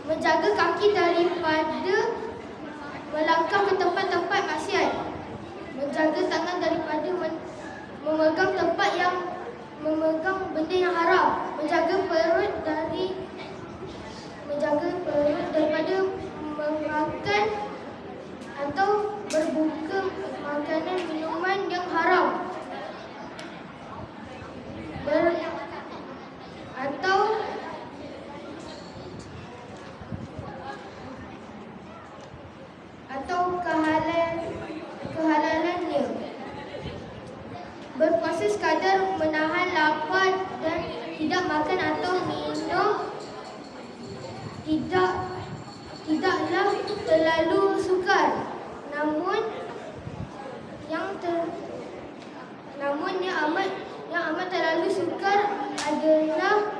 menjaga kaki daripada melangkah ke tempat-tempat maksiat, menjaga tangan daripada memegang benda yang haram, menjaga perut daripada memakan atau berbuka makanan minuman yang haram, atau kehalalannya. Berpuasa sekadar menahan lapar dan tidak makan atau minum, tidaklah terlalu sukar. Namun yang amat terlalu sukar adalah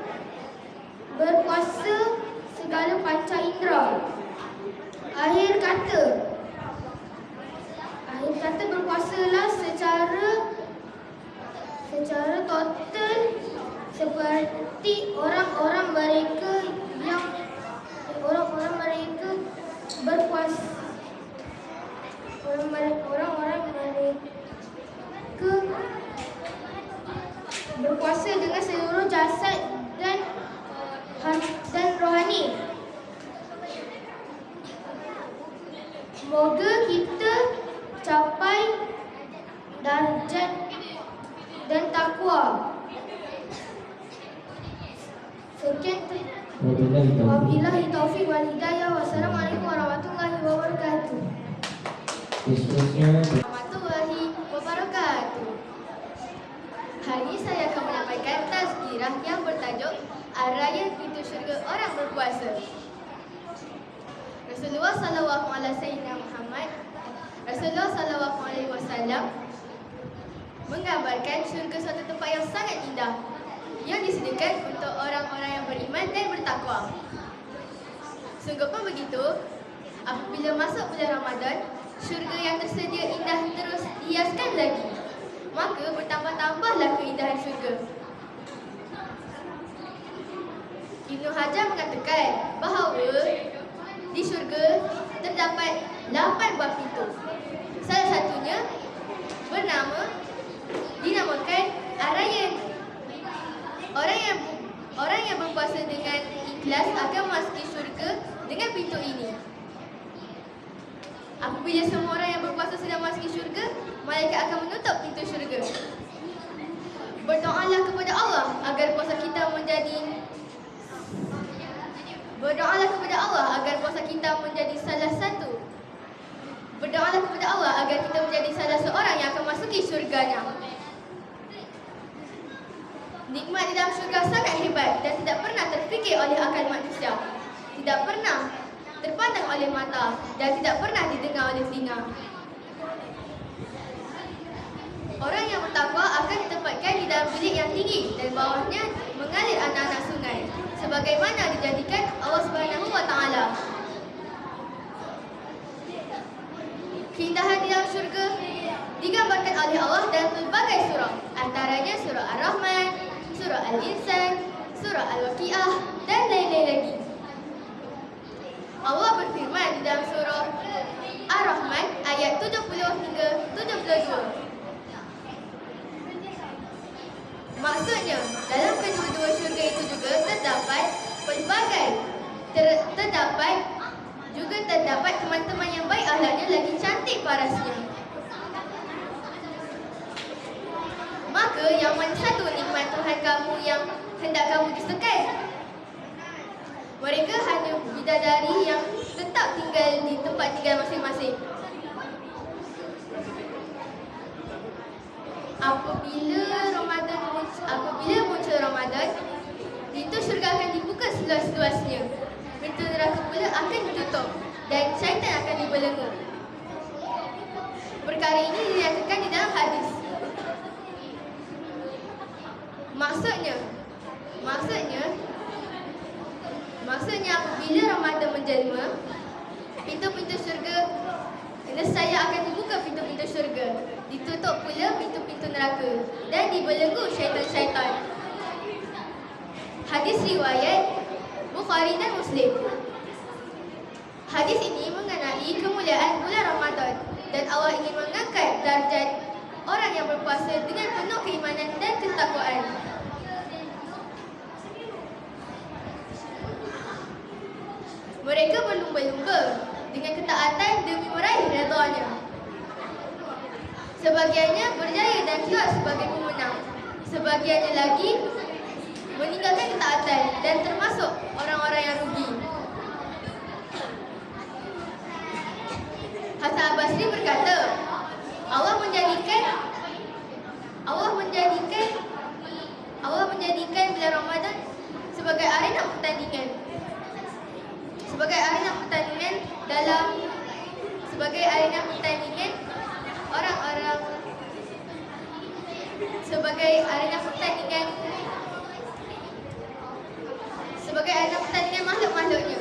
berpuasa segala panca indera. Akhir kata berpuasalah secara total seperti orang-orang mereka berpuasa, berpuasa dengan seluruh jasad dan rohani. Semoga kita capai darjat dan takwa. Sekian. Wabillahi taufiq wal hidayah. Wassalamualaikum warahmatullahi wabarakatuh. Warahmatullahi wabarakatuh. Hari ini saya akan menyampaikan tazkirah yang bertajuk Raya Pintu Syurga Orang Berpuasa. Rasulullah sallallahu alaihi wasallam menggambarkan syurga suatu tempat yang sangat indah yang disediakan untuk orang-orang yang beriman dan bertakwa. Sungguh pun begitu, apabila masuk bulan Ramadan, syurga yang tersedia indah terus dihiaskan lagi, maka bertambah-tambahlah keindahan syurga. Ibnu Hajar mengatakan bahawa di syurga terdapat 8 buah pintu. Salah satunya dinamakan Ar-Rayyan. Orang yang berpuasa dengan ikhlas akan memasuki syurga dengan pintu ini. Apabila semua orang yang berpuasa sudah memasuki syurga, malaikat akan menutup pintu syurga. Berdoalah kepada Allah agar puasa kita menjadi salah seorang yang akan masuki syurganya. Nikmat di dalam syurga sangat hebat dan tidak pernah terfikir oleh akal manusia, tidak pernah terpandang oleh mata dan tidak pernah didengar oleh telinga. Orang yang bertakwa akan ditempatkan di dalam bilik yang tinggi dan bawahnya mengalir anak-anak sungai, sebagaimana dijadikan Allah Subhanahu wa Ta'ala. Keindahan di dalam syurga digambarkan oleh Allah dalam pelbagai surah, antaranya surah Ar-Rahman, surah Al-Insan, surah Al-Waqiah dan lain-lain lagi. Allah berfirman di dalam surah Ar-Rahman ayat 70 hingga 72. Maksudnya, dalam kedua-dua syurga itu juga terdapat teman-teman yang baik akhlaknya lagi cantik parasnya. Maka yang mana satu nikmat Tuhan kamu yang hendak kamu disekai? Mereka hanya bidadari yang tetap tinggal di tempat tinggal masing-masing. Apabila muncul Ramadan, pintu syurga akan dibuka seluas-luasnya. Pintu neraka pula akan ditutup dan syaitan akan dibelenggu. Perkara ini dinyatakan di dalam hadis. Maksudnya apabila Ramadan menjelma, pintu-pintu syurga nescaya akan dibuka pintu-pintu syurga, ditutup pula pintu-pintu neraka dan dibelenggu syaitan-syaitan. Hadis riwayat Bukhari dan Muslim. Hadis ini mengenai kemuliaan bulan Ramadan dan Allah ingin mengangkat darjat orang yang berpuasa dengan penuh keimanan dan ketakwaan. Mereka berlumba-lumba dengan ketaatan demi meraih redha-Nya. Sebagiannya berjaya dan keluar sebagai pemenang. Sebagiannya lagi meninggalkan ketaatan dan termasuk orang-orang yang rugi. Hasan Al-Basri berkata, Allah menjadikan bulan Ramadan sebagai arena pertandingan. Sebagai arena pertandingan makhluk-makhluknya.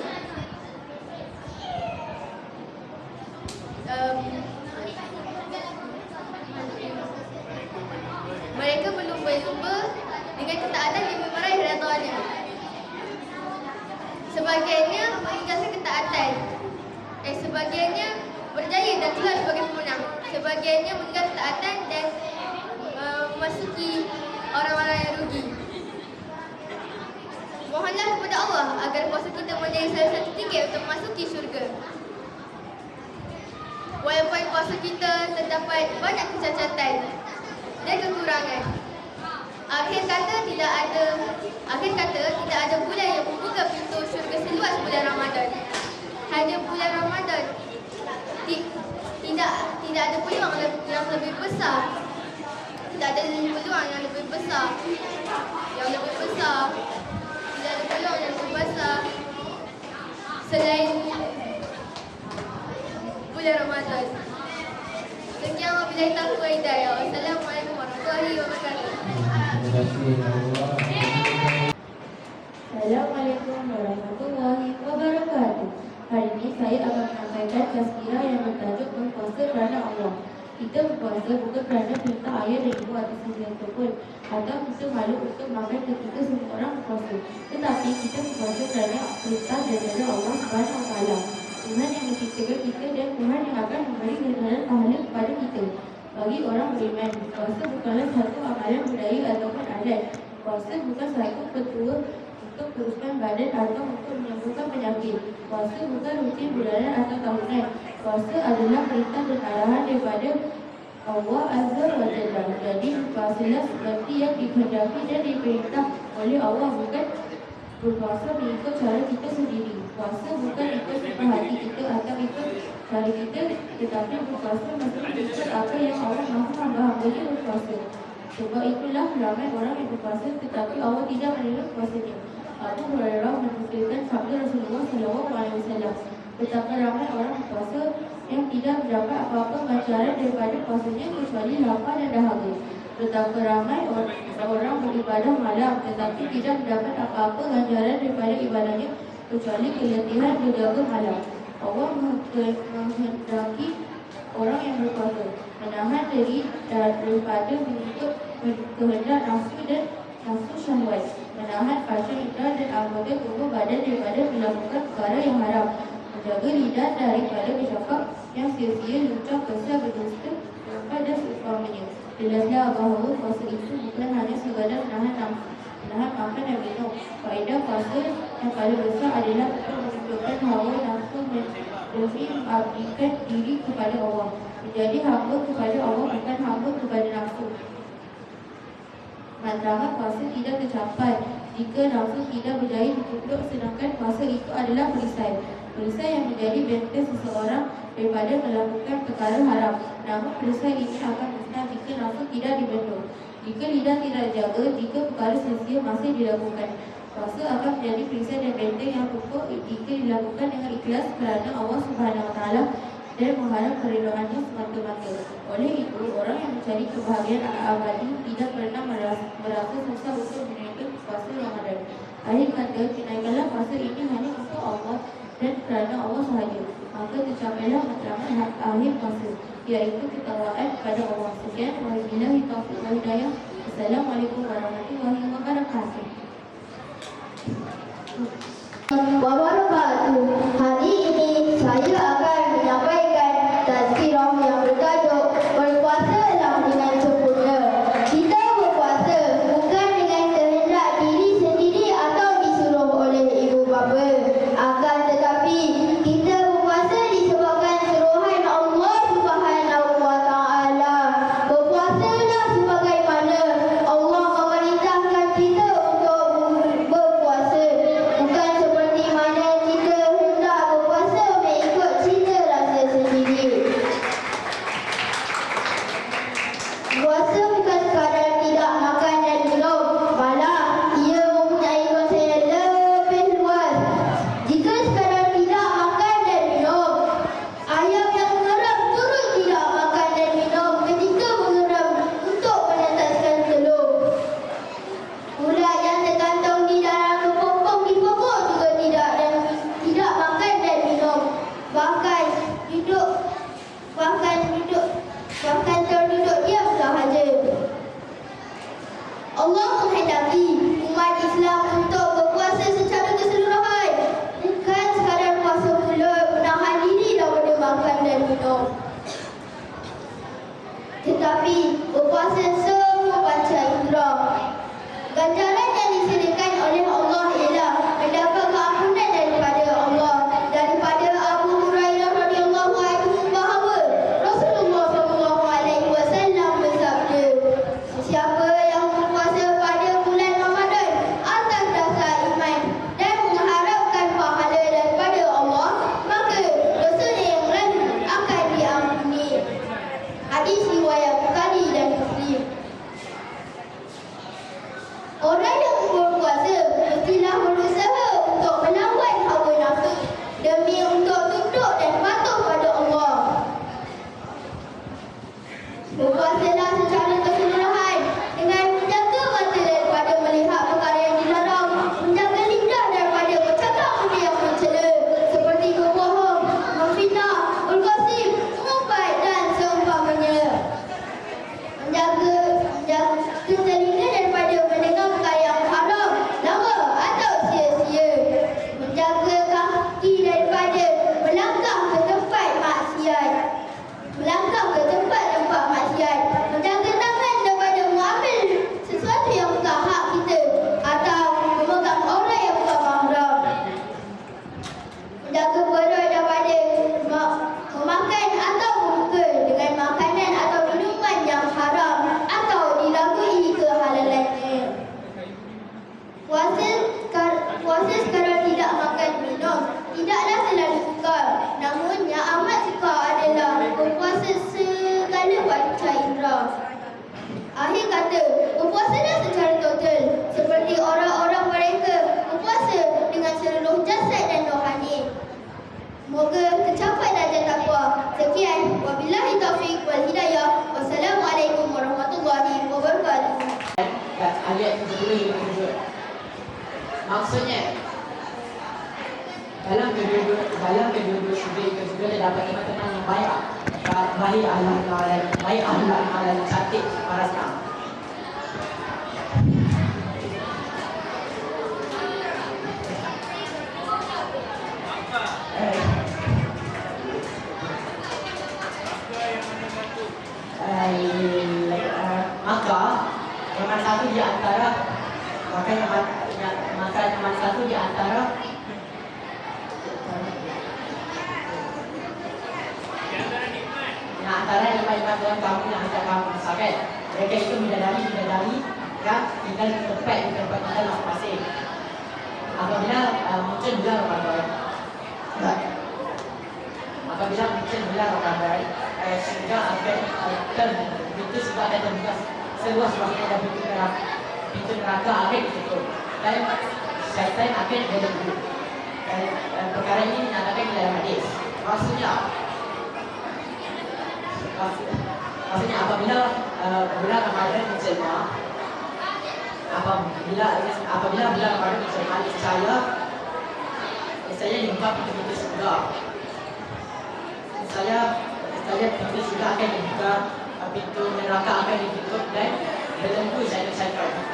Mereka berlumba-lumba dengan ketaatan demi meraih redha-Nya. Sebagiannya meninggalkan ketaatan. Sebagiannya berjaya dan keluar sebagai pemenang. Sebagiannya meninggalkan ketaatan dan memasuki orang-orang yang rugi. Mohonlah kepada Allah agar puasa kita menjadi salah satu tiket untuk memasuki syurga. Walaupun puasa kita terdapat banyak kecacatan dan kekurangan, akhir kata tidak ada bulan yang membuka pintu syurga seluas bulan Ramadan. Hanya bulan Ramadan tidak ada peluang yang lebih besar. Tidak ada peluang yang lebih besar. Tidak ada peluang yang lebih besar selain bulan Ramadan. Sekian wabillahi taufiq wal hidayah. Wassalamualaikum warahmatullahi wabarakatuh. Assalamualaikum warahmatullahi wabarakatuh. Hari ini saya akan menyampaikan tazkirah yang bertajuk berpuasa kerana Allah. Kita berpuasa bukan kerana perintah ayah dan ibu atau sesuatu pun, atau kita malu untuk makan ketika semua orang berpuasa. Tetapi kita berpuasa kerana perintah daripada Allah Subhanahu Wa Taala, Tuhan yang menciptakan kita dan Tuhan yang akan memberi ganjaran pahala kepada kita. Bagi orang beriman, puasa bukanlah satu amalan budaya ataupun adat. Puasa bukan satu petua untuk teruskan badan atau untuk menyembuhkan penyakit. Puasa bukan rutin bulanan atau tahunan. Puasa adalah perintah dan arahan daripada Allah Azza wa Jalla. Jadi puasalah seperti yang dikehendaki dan diperintah oleh Allah, bukan berpuasa mengikut cara kita sendiri. Puasa bukan ikut suka hati kita atau ikut cara kita, tetapi berpuasa mesti ikut apa yang Allah mahu hamba-hambanya berpuasa. Sebab itulah ramai orang yang berpuasa tetapi Allah tidak menerima puasanya. Abu Hurairah menukilkan sabda Rasulullah SAW, betapa ramai orang berpuasa yang tidak mendapat apa-apa ganjaran daripada puasanya kecuali lapar dan dahaga. Betapa ramai orang beribadah malam tetapi tidak mendapat apa-apa ganjaran daripada ibadahnya kecuali keletihan menjaga malam. Allah menghendaki orang yang berpuasa menahan diri daripada mengikut kehendak nafsu dan nafsu syahwat, menahan fashion indera dan anggota tubuh badan daripada melakukan perkara yang haram, menjaga lidah daripada bercakap yang sia-sia, lucah, kesal, berdusta, lupa dan seumpamanya. Jelaslah bahawa puasa itu bukan hanya sekadar menahan nafsu, menahan makan dan minum. Faedah puasa yang paling besar adalah untuk menunjukkan hawa nafsu demi mengabdikan diri kepada Allah, menjadi hamba kepada Allah bukan hamba kepada nafsu. Manakala puasa tidak tercapai jika nafsu tidak berjaya dikutuk, sedangkan puasa itu adalah perisai yang menjadi benteng seseorang daripada melakukan perkara haram. Namun perisai ini akan musnah jika nafsu tidak dibendung, jika lidah tidak dijaga, jika perkara sia-sia masih dilakukan. Puasa akan menjadi perisai dan benteng yang kokoh jika dilakukan dengan ikhlas kerana Allah Subhanahu Wa Taala dan mengharap keridhaannya semata-mata. Oleh itu, orang yang mencari kebahagiaan abadi tidak pernah merasa susah untuk menunaikan puasa Ramadan. Akhir kata, tunaikanlah puasa ini hanya untuk Allah dan kerana Allah sahaja. Maka tercapailah matlamat akhir puasa, iaitu ketakwaan kepada Allah. Sekian, wabillahi taufiq wal hidayah. Assalamualaikum warahmatullahi wabarakatuh. wabarakatuh. Hari ini saya akan menyampaikan tazkirah yang bertajuk berpuasalah dengan sempurna. Kita berpuasa bukan dengan kehendak diri sendiri atau disuruh oleh ibu bapa. Akan tetapi kita berpuasa disebabkan suruhan Allah Subhanahu wa taala. Berpuasalah sebagaimana Allah memerintahkan kita untuk berpuasa. Bukan seperti mana kita hendak berpuasa mengikut cita rasa sendiri. Puasa bukan sekadar tidak makan dan minum, malah ia mempunyai konsep yang lebih luas. Jika sekadar tidak makan dan minum, ayam yang mengeram turut tidak makan dan minum ketika mengeram untuk menetaskan telur. Ulat yang tergantung di dalam kepompong di pokok juga tidak makan dan minum. Bahkan terduduk diam sahaja. Allah menghendaki umat Islam untuk berpuasa secara keseluruhan, bukan sekadar puasa mulut menahan diri daripada makan dan minum, tetapi berpuasa semua panca indera. Ganjaran yang disediakan oleh Allah ialah mendapat keampunan daripada Allah. Daripada Abu Hurairah radhiyallahu anhu bahawa Rasulullah sallallahu alaihi wasallam bersabda, sesiapa yang berpuasa pada bulan Ramadan atas dasar iman dan mengharapkan pahala daripada Allah, maka dosanya yang lalu akan diampuni. Hadis riwayat Bukhari dan Muslim. Orang yang berpuasa mestilah berusaha untuk melawan hawa nafsu demi untuk tunduk dan patuh pada Allah. Berpuasalah secara keseluruhan dengan menjaga mata daripada melihat perkara yang dilarang, menjaga lidah daripada bercakap benda yang mencela seperti berbohong, memfitnah, bergosip, mengumpat dan seumpamanya. Menjaga telinga daripada mendengar perkara yang haram, lawa atau sia-sia. Menjaga kaki daripada melangkah ke tempat maksiat. Menjaga tangan daripada mengambil sesuatu yang bukan hak kita atau memegang orang yang bukan mahram. Menjaga perut daripada memakan atau membuka dengan makanan atau minuman yang haram atau dilagui kehalalannya. Puasa sekadar tidak makan minum tidaklah selalu sukar. Namun yang amat sukar adalah berpuasa segala panca indera. Akhir kata, berpuasalah secara total seperti orang-orang mereka berpuasa dengan seluruh jasad dan rohani. Moga tercapai darjah takwa. Sekian, wabillahi taufiq wal hidayah. Wassalamualaikum warahmatullahi wabarakatuh. Ayat 77. Maksudnya dalam kedua-dua sudut itu juga terdapat teman-teman yang baik ahlak yang cantik parasnya. Maka yang satu di antara imam dalam kamu yang hantar kamu misalkan mereka itu bidadari yang tinggal di tempat tinggal masing-masing. Apabila muncul bulan Ramadan, sehingga akan itu sudah ada terbuka seluas waktu ada pintu neraka akan ditutup dan syaitan akan berlebih. Perkara ini dinyatakan dalam hadis. Maksudnya apabila bulan Ramadan menjelma, apabila bulan Ramadan menjelma, saya dibuka pintu-pintu surga. Saya pintu surga akan dibuka, pintu neraka akan ditutup dan belenggu syaitan.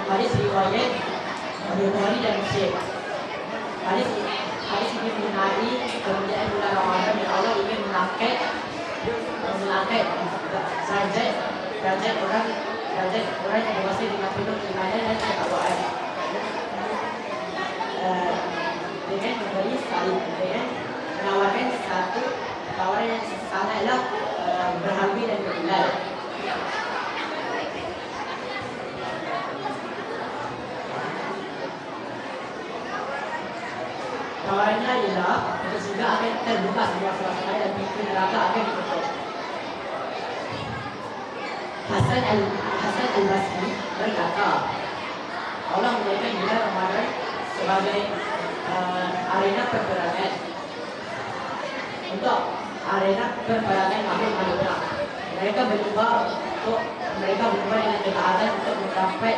Hadis riwayat Bukhari dan Muslim. Hadis derajat orang yang dewasa dengan penuh keimanan dan ketakwaan. Dengan memberi salib, dengan menawarkan satu tawaran yang sangatlah berharga dan bernilai. Tawarannya ialah untuk surga akan terbuka sebuah suasana dan pintu neraka akan ditutup. Hasan al-Basri berkata, Allah menjadikan bulan Ramadan sebagai arena perperangan untuk arena perperangan makhluk-makhluknya. Mereka berubah dengan ketaatan untuk mencapai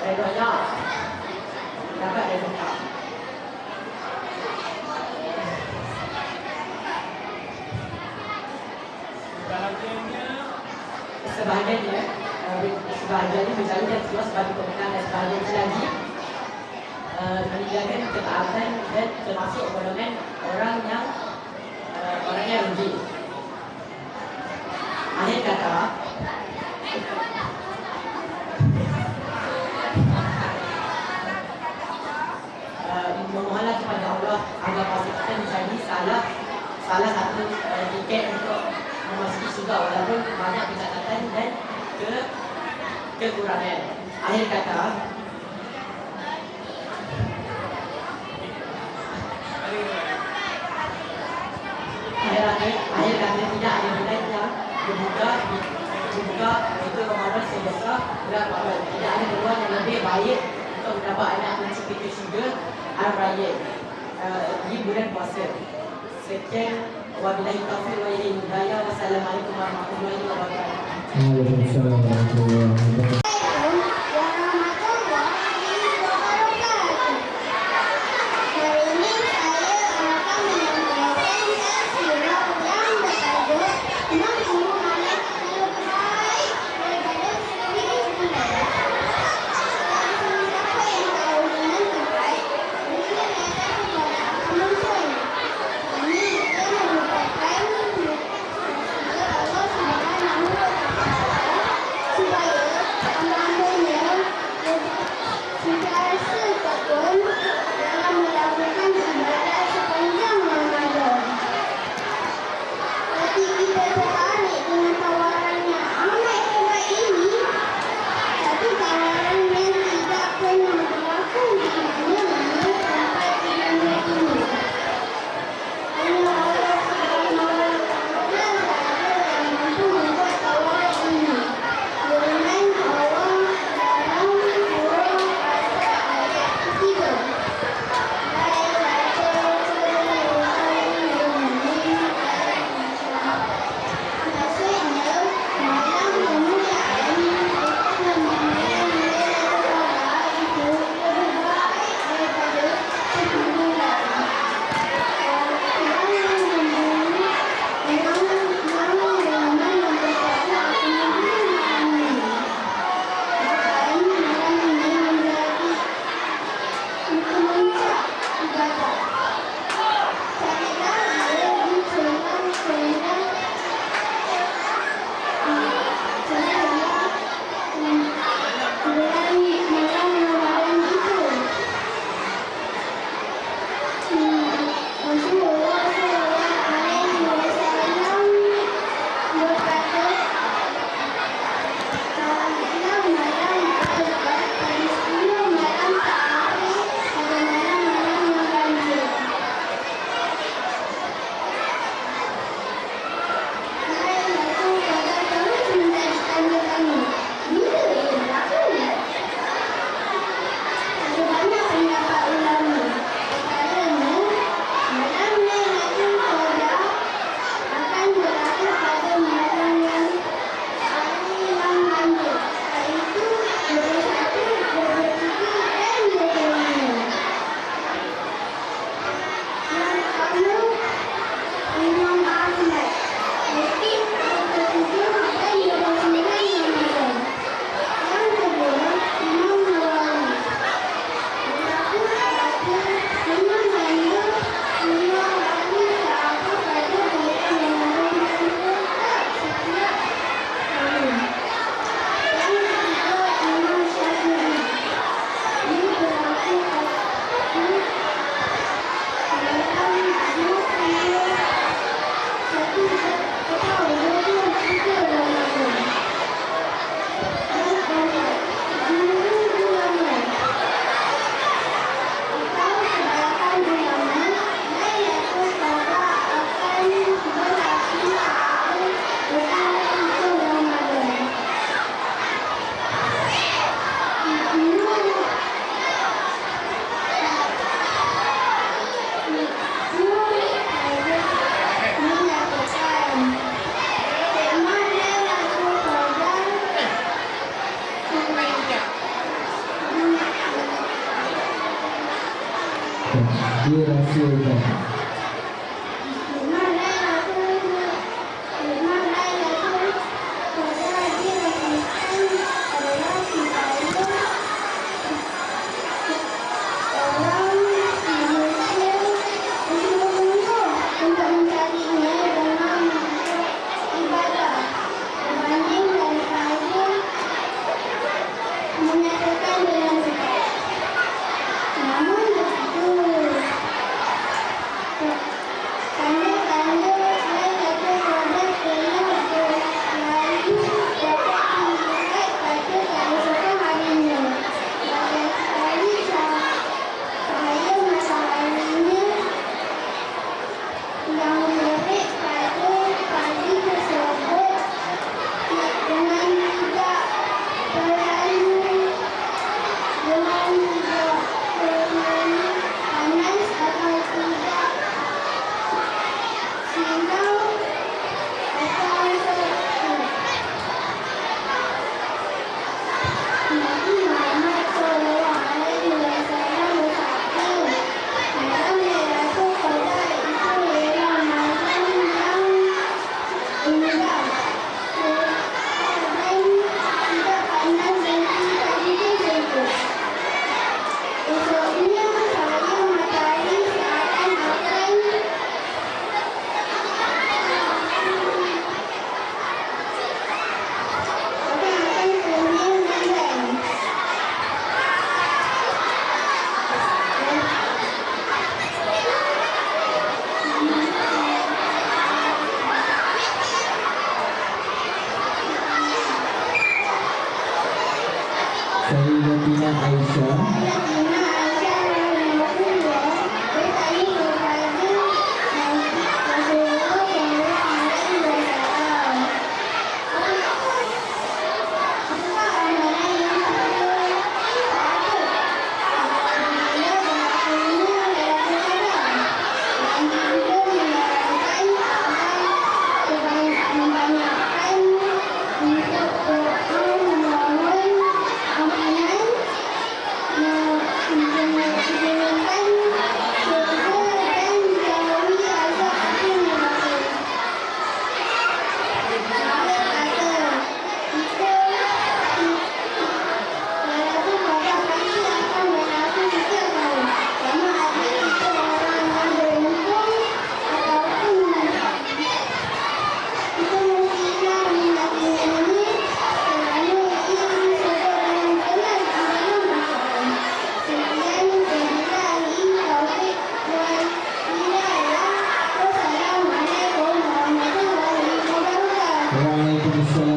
redanya. Sebahagiannya mencari dan keluar sebagai pemenang dan sebahagian lagi meninggalkan ketaatan dan termasuk golongan orang yang rugi. Akhir kata, memohonlah kepada Allah agar puasa kita menjadi salah satu tiket untuk memasuki surga walaupun banyak kecacatan dan kekurangan. Akhir kata, tidak ada bulan yang dibuka itu Ramadan sebesar bulan Ramadan. Tidak ada bulan yang lebih baik untuk mendapat anak mencicipi syurga Al-Raya di bulan puasa. Sekian, wabillahi taufiq wal hidayah. Wassalamualaikum warahmatullahi wabarakatuh. Waalaikumsalam warahmatullahi wabarakatuh. Supaya dirahsiakan. Sayyidatina Aisyah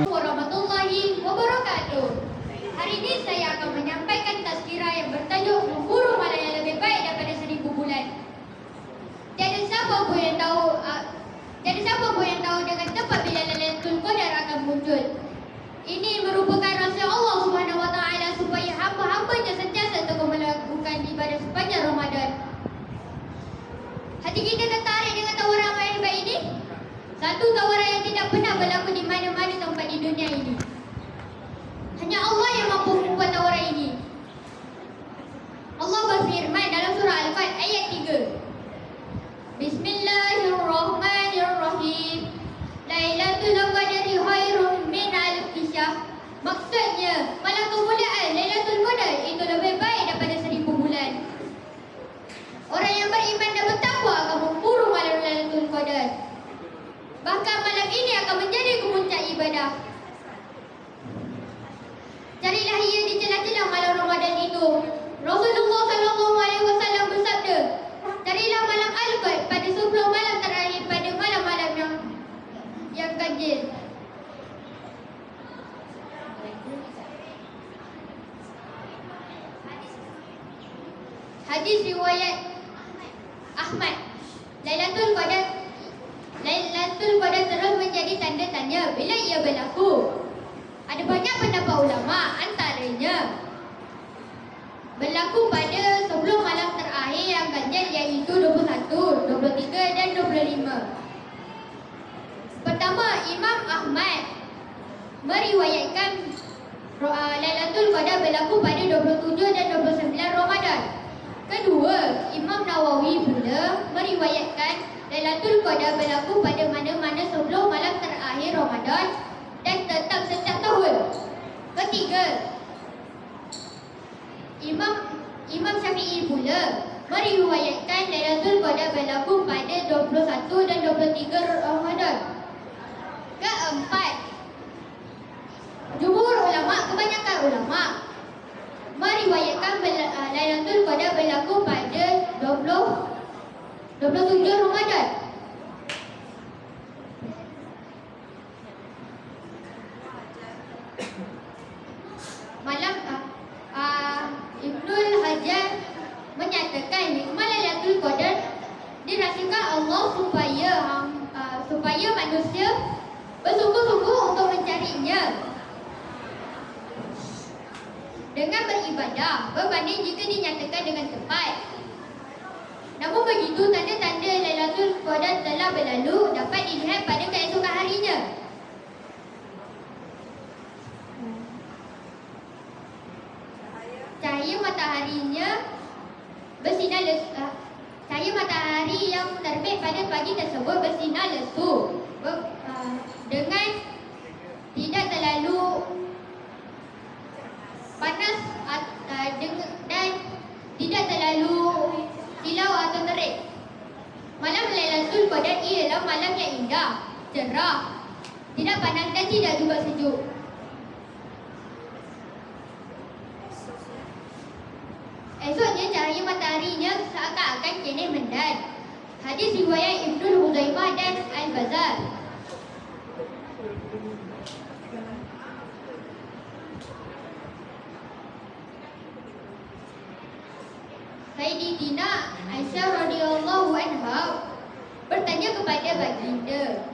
Warahmatullahi wabarakatuh. Hari ini saya akan menyampaikan tazkirah yang bertajuk Memburu Malam yang Lebih Baik Daripada 1000 Bulan. Tiada siapa pun yang tahu dengan tepat bila Lailatul Qadar akan muncul. Ini merupakan rahsia Allah Subhanahu Wa Taala supaya hamba-hambanya sentiasa teguh melakukan ibadah sepanjang Ramadan. Hati kita tertarik dengan tawaran amal yang baik ini? Satu tawaran yang tidak pernah berlaku di mana-mana tempat di dunia ini. Hanya Allah yang mampu membuat tawaran ini. Allah berfirman dalam surah Al-Qad ayat 3. Bismillahirrahmanirrahim. Lailatul Qadri khairun min alfi syahr. Maksudnya, malam kemuliaan Lailatul Qadar itu lebih baik daripada 1000 bulan. Orang yang beriman dan bertakwa akan memburu malam Lailatul Qadar. Bahkan malam ini akan menjadi kemuncak ibadah. Carilah ia di celah-celah malam Ramadan itu. Rasulullah SAW bersabda, carilah malam Al-Qadar pada 10 malam terakhir pada malam-malam yang ganjil. Hadis riwayat Ahmad. Lailatul Qadar terus menjadi tanda tanya bila ia berlaku. Ada banyak pendapat ulama, antaranya berlaku pada 10 malam terakhir yang ganjil, iaitu 21, 23 dan 25. Pertama, Imam Ahmad meriwayatkan Lailatul Qadar berlaku pada 27 dan 29 Ramadan. Kedua, Imam Nawawi Imam Syafi'i pula meriwayatkan Lailatul Qadar berlaku pada 21 dan 23 Ramadan. Keempat, jumhur ulama, kebanyakan ulama meriwayatkan Lailatul Qadar berlaku pada 27 Ramadan. Ibnul Hajar menyatakan hikmah Lailatul Qadar dirasakan Allah supaya manusia bersungguh-sungguh untuk mencarinya dengan beribadah berbanding jika dinyatakan dengan tepat. Namun begitu, tanda-tanda Lailatul Qadar telah berlalu dapat dilihat pada keesokan harinya. Cahaya matahari yang terbit pada pagi tersebut bersinar lesu dengan tidak terlalu panas dan tidak terlalu silau atau terik. Malam Lailatul Qadar ialah malam yang indah, cerah, tidak panas dan tidak juga sejuk. Esoknya cahaya mataharinya seakan-akan kini mendan. Hadis riwayat Ibnu Huzaimah dan Al-Bazar. Sayyidatina Aisyah radhiyallahu anha bertanya kepada baginda,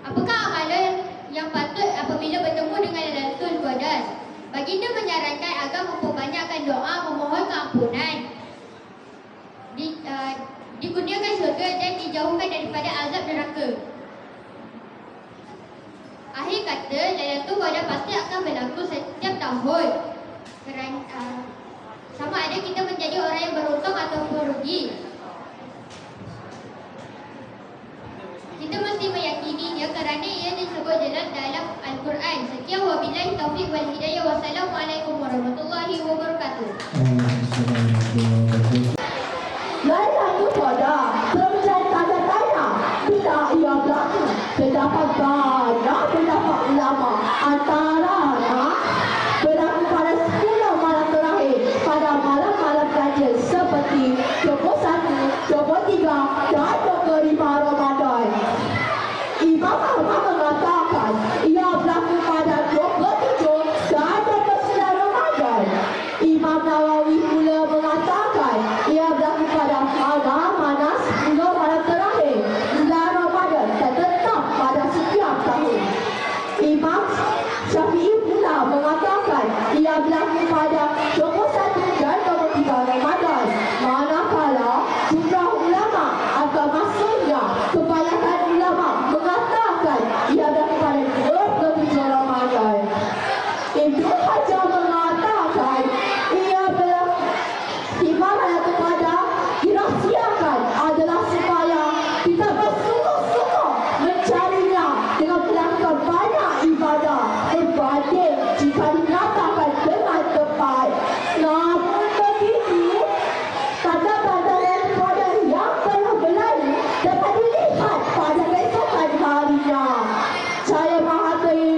apakah amalan yang patut apabila bertemu dengan Lailatul Qadar? Baginda menyarankan agar memperbanyakkan doa memohon keampunan, dikurniakan syurga dan dijauhkan daripada azab neraka. Akhir kata, Lailatul Qadar pasti akan berlaku setiap tahun. Sama ada kita menjadi orang yang beruntung ataupun rugi. Kita mesti meyakininya kerana ia disebut jelas dalam Al-Quran. Sekian, wabillahi taufiq wal hidayah. Wassalamualaikum warahmatullahi wabarakatuh. Lailatul Qadar terjadi tanda-tanda tidak ia berlaku. Terdapat banyak pendapat ulama, antaranya berlaku pada 10 malam terakhir pada malam-malam ganjil seperti 21, 23 dan 25 Ramadan. Imam Ahmad mengatakan ia berlaku pada 27 dan 29 Ramadan. Imam Nawawi pula mengatakan ia berlaku pada mana 10 malam terakhir bulan Ramadan dan tetap pada setiap tahun. Imam Syafi'i pula mengatakan ia berlaku pada 21 dan 23 Ramadan. Manakala jumlah ulama atau maksudnya kebanyakan ulama mengatakan ia berlaku pada 27 Ramadan. Ibnu Hajar mengatakan ia berlaku hikmah Lailatul Qadar dirahsiakan adalah supaya kita bersungguh-sungguh mencarinya dengan melakukan banyak ibadah berbanding jika dinyatakan dengan tepat. Namun begitu, tanda-tanda Lailatul Qadar yang telah berlalu dapat dilihat pada keesokan harinya. Cahaya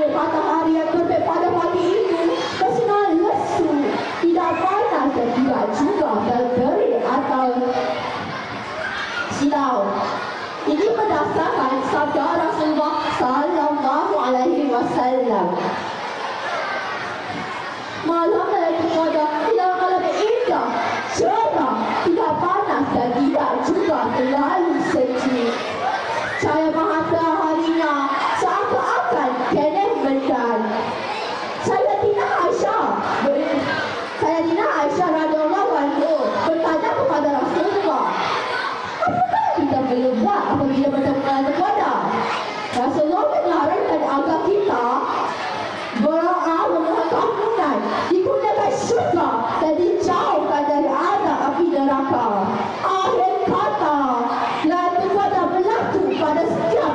matahari yang terbit pada pagi itu bersinar lesu, tidak panas dan tidak juga terik atau silau. Ini berdasarkan sabda Rasulullah sallallahu alaihi wasallam. Malam Lailatul Qadar ialah malam indah, cerah, tidak panas dan tidak juga terlalu sejuk. Cahaya mataharinya seakan-akan kini mendan. Sayyidatina Aisyah radhiyallahu anha bertanya kepada Rasulullah, apakah kita boleh buat apabila bertemu Lailatul Qadar? Rasulullah menyarankan agar kita berdoa memohon keampunan, digunakan syurga dan dijauhkan dari azab api neraka. Akhir kata, Lailatul Qadar berlaku pada setiap